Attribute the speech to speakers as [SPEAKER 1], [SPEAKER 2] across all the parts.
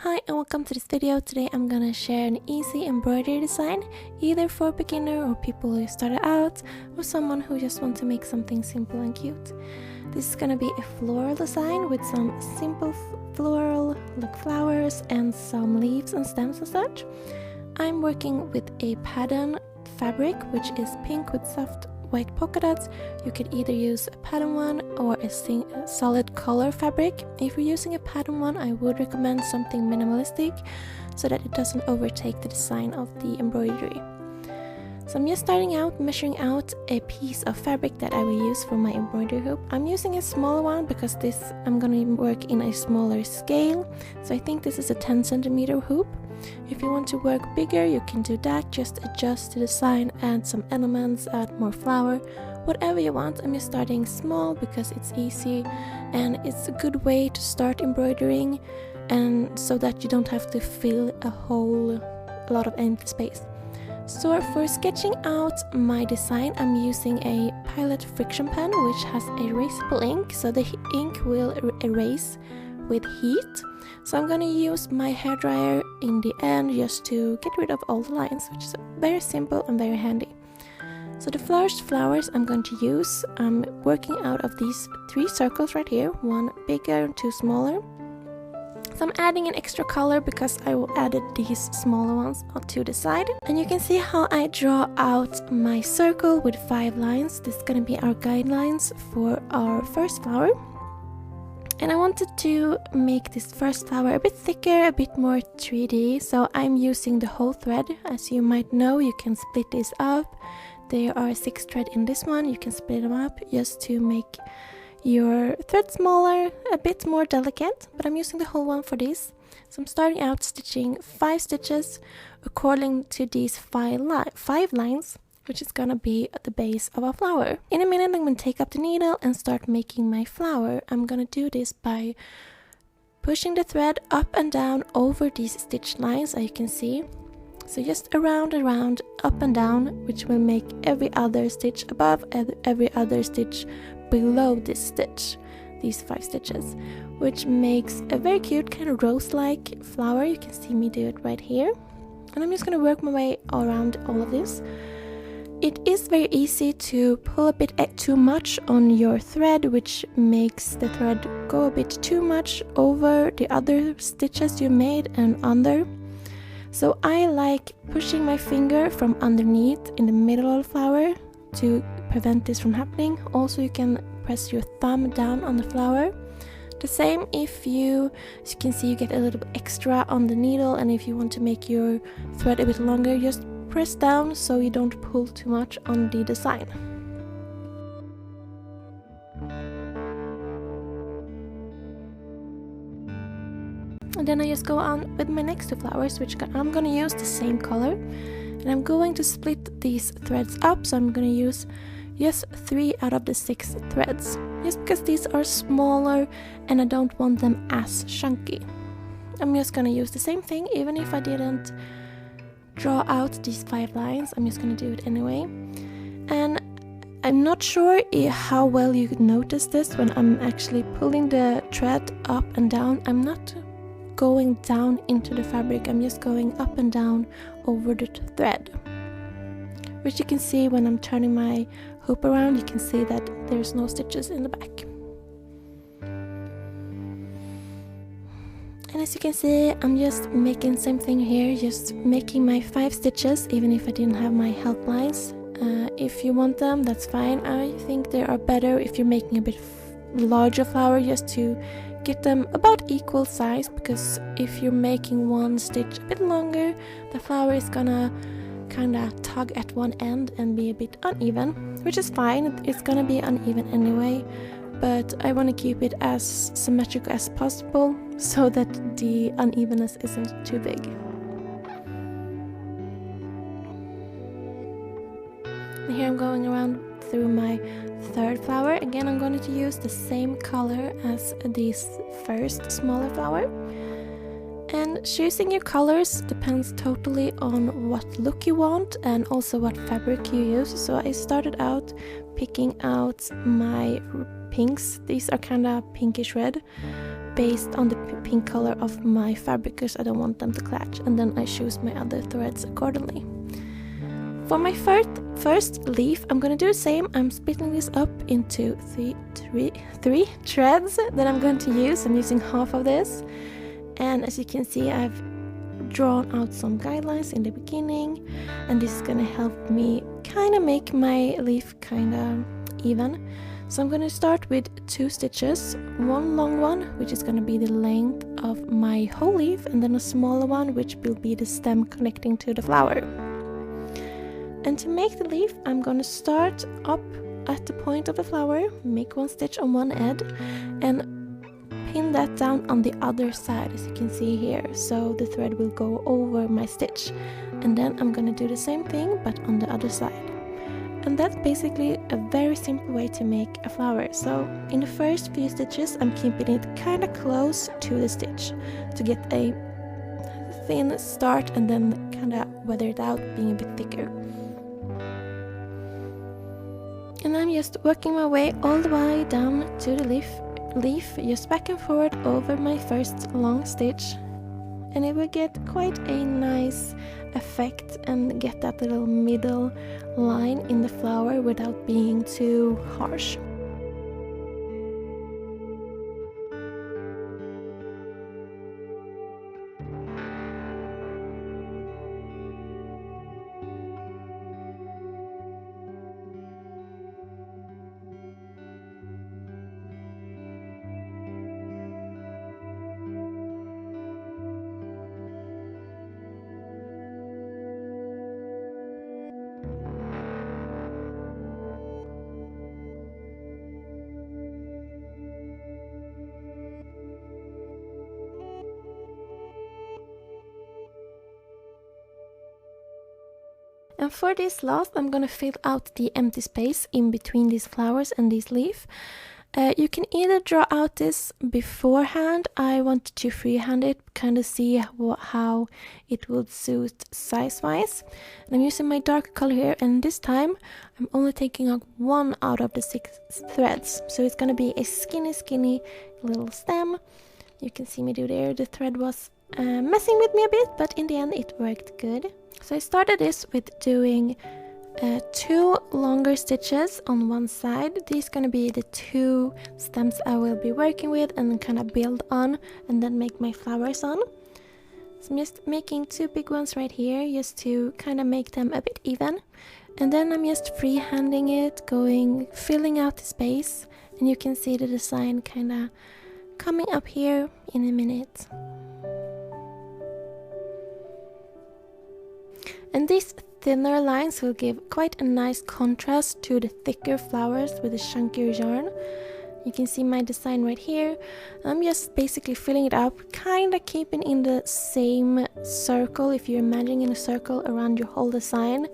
[SPEAKER 1] Hi and welcome to this video. Today I'm gonna share an easy embroidery design, either for a beginner or people who started out, or someone who just wants to make something simple and cute. This is gonna be a floral design with some simple floral look flowers and some leaves and stems and such. I'm working with a pattern fabric which is pink with soft white polka dots. You could either use a pattern one or a solid color fabric. If you're using a pattern one, I would recommend something minimalistic so that it doesn't overtake the design of the embroidery. So I'm just starting out measuring out a piece of fabric that I will use for my embroidery hoop. I'm using a smaller one because I'm going to work in a smaller scale, so I think this is a 10 centimeter hoop. If you want to work bigger, you can do that. Just adjust the design, add some elements, add more flower, whatever you want. I'm just starting small because it's easy and it's a good way to start embroidering, and so that you don't have to fill a lot of empty space. So for sketching out my design, I'm using a Pilot friction pen which has erasable ink, so the ink will erase with heat. So I'm gonna use my hairdryer in the end just to get rid of all the lines, which is very simple and very handy. So the first flowers I'm going to use, I'm working out of these 3 circles right here, one bigger and 2 smaller. So I'm adding an extra color because I will add these smaller ones to the side. And you can see how I draw out my circle with 5 lines. This is gonna be our guidelines for our first flower. And I wanted to make this first flower a bit thicker, a bit more 3D, so I'm using the whole thread. As you might know, you can split this up. There are 6 threads in this one. You can split them up just to make your thread smaller, a bit more delicate, but I'm using the whole one for this. So I'm starting out stitching 5 stitches according to these 5 lines, which is gonna be at the base of our flower. In a minute I'm gonna take up the needle and start making my flower. I'm gonna do this by pushing the thread up and down over these stitch lines, as you can see. So just around, up and down, which will make every other stitch above and every other stitch below this stitch, these 5 stitches, which makes a very cute kind of rose-like flower. You can see me do it right here. And I'm just gonna work my way around all of this. It is very easy to pull a bit too much on your thread, which makes the thread go a bit too much over the other stitches you made and under. So I like pushing my finger from underneath in the middle of the flower to prevent this from happening. Also, you can press your thumb down on the flower. The same if you, as you can see, you get a little bit extra on the needle, and if you want to make your thread a bit longer, just press down so you don't pull too much on the design. And then I just go on with my next 2 flowers, which I'm going to use the same color. And I'm going to split these threads up, so I'm going to use just 3 out of the 6 threads. Just because these are smaller and I don't want them as chunky. I'm just going to use the same thing, even if I didn't draw out these 5 lines. I'm just going to do it anyway. And I'm not sure how well you could notice this when I'm actually pulling the thread up and down. I'm not going down into the fabric, I'm just going up and down over the thread, which you can see when I'm turning my hoop around. You can see that there's no stitches in the back. And as you can see, I'm just making the same thing here, just making my 5 stitches, even if I didn't have my help lines. If you want them, that's fine. I think they are better if you're making a bit larger flower, just to get them about equal size, because if you're making one stitch a bit longer, the flower is gonna kinda tug at one end and be a bit uneven, which is fine. It's gonna be uneven anyway, but I want to keep it as symmetrical as possible so that the unevenness isn't too big. And here I'm going around through my 3rd flower. Again, I'm going to use the same color as this first smaller flower. And choosing your colors depends totally on what look you want and also what fabric you use. So I started out picking out my pinks. These are kind of pinkish red. based on the pink color of my fabric because I don't want them to clash, and then I choose my other threads accordingly. For my first leaf, I'm gonna do the same. I'm splitting this up into three threads that I'm going to use. I'm using half of this, and as you can see, I've drawn out some guidelines in the beginning, and this is gonna help me kind of make my leaf kind of even. So I'm gonna start with 2 stitches, one long one which is gonna be the length of my whole leaf, and then a smaller one which will be the stem connecting to the flower. And to make the leaf, I'm gonna start up at the point of the flower, make 1 stitch on one end, and pin that down on the other side, as you can see here, so the thread will go over my stitch. And then I'm gonna do the same thing but on the other side. And that's basically a very simple way to make a flower. So in the first few stitches I'm keeping it kind of close to the stitch to get a thin start, and then kind of weather it out, being a bit thicker. And I'm just working my way all the way down to the leaf, just back and forward over my first long stitch, and it will get quite a nice effect and get that little middle line in the flower without being too harsh. And for this last, I'm gonna fill out the empty space in between these flowers and this leaf. You can either draw out this beforehand. I wanted to freehand it, kind of see how it would suit size-wise. And I'm using my dark color here, and this time I'm only taking out 1 out of the 6 threads. So it's gonna be a skinny little stem. You can see me do there. The thread was messing with me a bit, but in the end it worked good. So I started this with doing 2 longer stitches on one side. These gonna be the 2 stems I will be working with and kind of build on and then make my flowers on. So I'm just making 2 big ones right here just to kind of make them a bit even. And then I'm just freehanding it, filling out the space, and you can see the design kind of coming up here in a minute. And these thinner lines will give quite a nice contrast to the thicker flowers with the chunkier yarn. You can see my design right here. I'm just basically filling it up, kind of keeping in the same circle. If you're imagining a circle around your whole design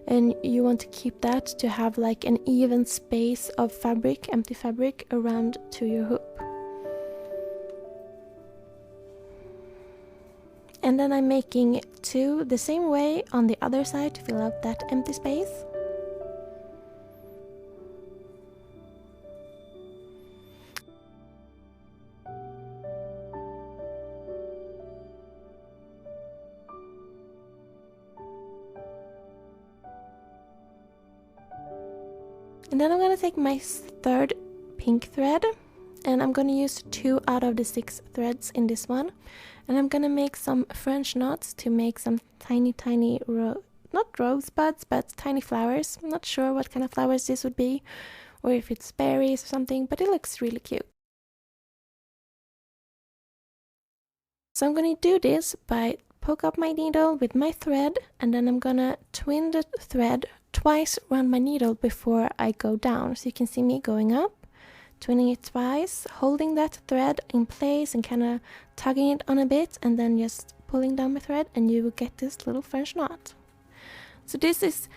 [SPEAKER 1] and you want to keep that to have like an even space of fabric, empty fabric around to your hoop. And then I'm making 2 the same way on the other side to fill out that empty space. And then I'm going to take my 3rd pink thread, and I'm going to use 2 out of the 6 threads in this one. And I'm gonna make some French knots to make some tiny not rosebuds, but tiny flowers. I'm not sure what kind of flowers this would be, or if it's berries or something, but it looks really cute. So I'm gonna do this by poke up my needle with my thread, and then I'm gonna twin the thread twice around my needle before I go down. So you can see me going up, twinning it twice, holding that thread in place and kind of tugging it on a bit, and then just pulling down my thread, and you will get this little French knot. So this is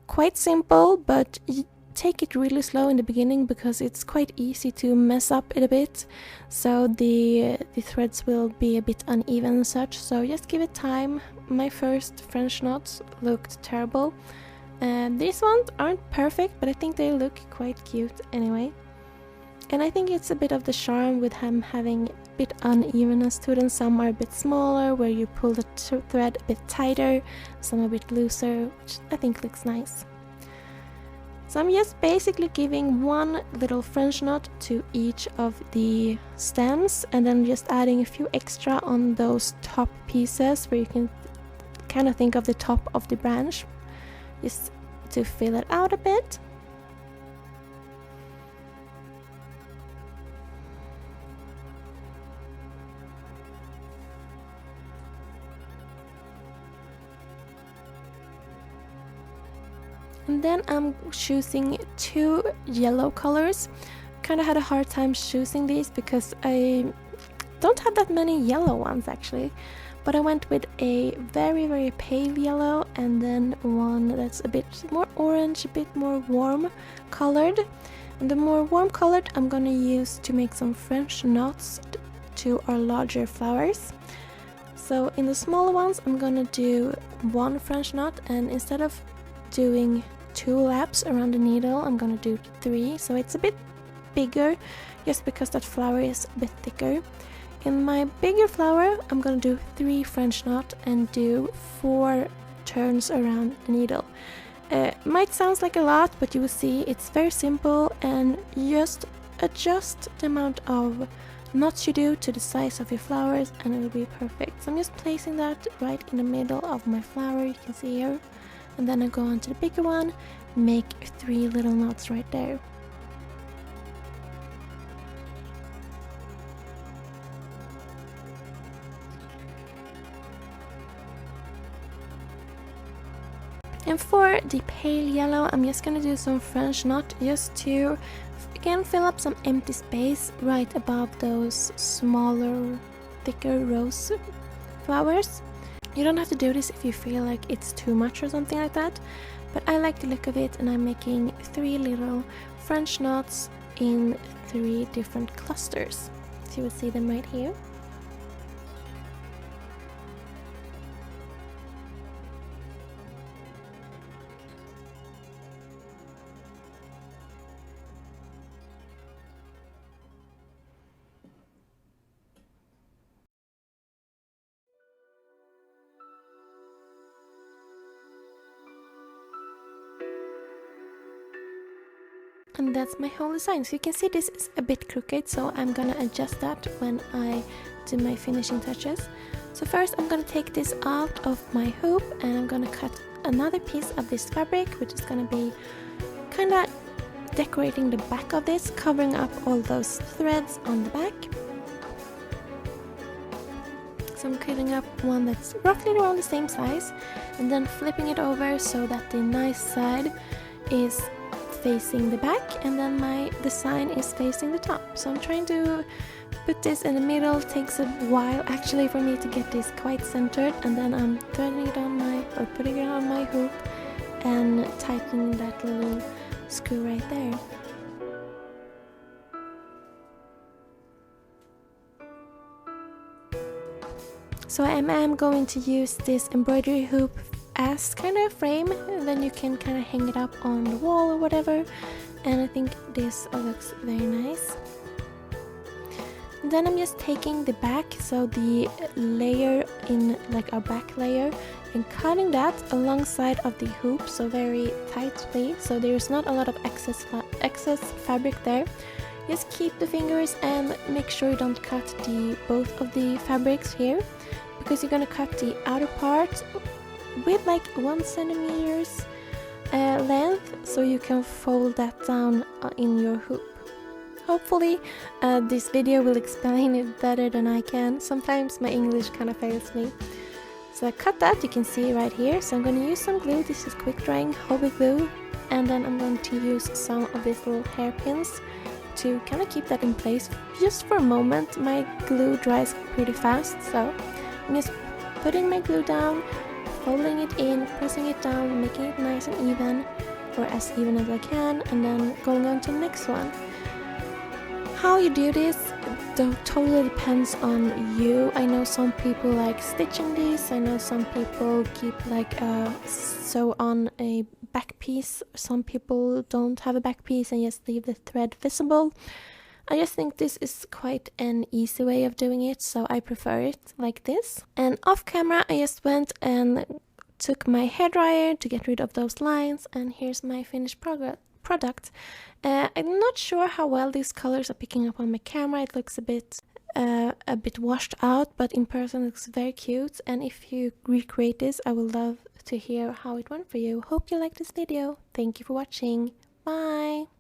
[SPEAKER 1] quite simple, but you take it really slow in the beginning because it's quite easy to mess up it a bit. So the threads will be a bit uneven and such, so just give it time. My first French knots looked terrible. These ones aren't perfect, but I think they look quite cute anyway. And I think it's a bit of the charm with him having bit unevenness to them. Some are a bit smaller, where you pull the thread a bit tighter, some a bit looser, which I think looks nice. So I'm just basically giving one little French knot to each of the stems, and then just adding a few extra on those top pieces where you can kind of think of the top of the branch, just to fill it out a bit. And then I'm choosing 2 yellow colors. Kind of had a hard time choosing these because I don't have that many yellow ones actually. But I went with a very pale yellow, and then one that's a bit more orange, a bit more warm colored. And the more warm colored I'm gonna use to make some French knots to our larger flowers. So in the smaller ones I'm gonna do 1 French knot, and instead of doing 2 laps around the needle I'm gonna do 3, so it's a bit bigger just because that flower is a bit thicker. In my bigger flower I'm gonna do 3 French knot and do 4 turns around the needle. Might sound like a lot, but you will see it's very simple, and just adjust the amount of knots you do to the size of your flowers and it will be perfect. So I'm just placing that right in the middle of my flower, you can see here, and then I go on to the bigger one, make 3 little knots right there. And for the pale yellow I'm just gonna do some French knot just to again fill up some empty space right above those smaller, thicker rose flowers. You don't have to do this if you feel like it's too much or something like that, but I like the look of it, and I'm making 3 little French knots in 3 different clusters. So you will see them right here. And that's my whole design. So you can see this is a bit crooked, so I'm gonna adjust that when I do my finishing touches. So first I'm gonna take this out of my hoop, and I'm gonna cut another piece of this fabric, which is gonna be kind of decorating the back of this, covering up all those threads on the back. So I'm cutting up one that's roughly around the same size, and then flipping it over so that the nice side is facing the back and then my design is facing the top. So I'm trying to put this in the middle. It takes a while actually for me to get this quite centered, and then I'm threading it on putting it on my hoop and tightening that little screw right there. So I am going to use this embroidery hoop as kind of a frame, and then you can kind of hang it up on the wall or whatever, and I think this looks very nice. And then I'm just taking the back, so the layer in like our back layer, and cutting that alongside of the hoop, so very tightly, so there's not a lot of excess fabric there. Just keep the fingers and make sure you don't cut both of the fabrics here, because you're gonna cut the outer part with like 1 centimeters length, so you can fold that down in your hoop. Hopefully this video will explain it better than I can. Sometimes my English kind of fails me. So I cut that, you can see right here. So I'm going to use some glue. This is quick drying Hobby glue, and then I'm going to use some of these little hairpins to kind of keep that in place just for a moment. My glue dries pretty fast, so I'm just putting my glue down, folding it in, pressing it down, making it nice and even, or as even as I can, and then going on to the next one. How you do this totally depends on you. I know some people like stitching these, I know some people keep like sew on a back piece, some people don't have a back piece and just leave the thread visible. I just think this is quite an easy way of doing it, so I prefer it like this. And off camera I just went and took my hairdryer to get rid of those lines, and here's my finished product. I'm not sure how well these colors are picking up on my camera. It looks a bit washed out, but in person it looks very cute. And if you recreate this, I would love to hear how it went for you. Hope you liked this video. Thank you for watching. Bye!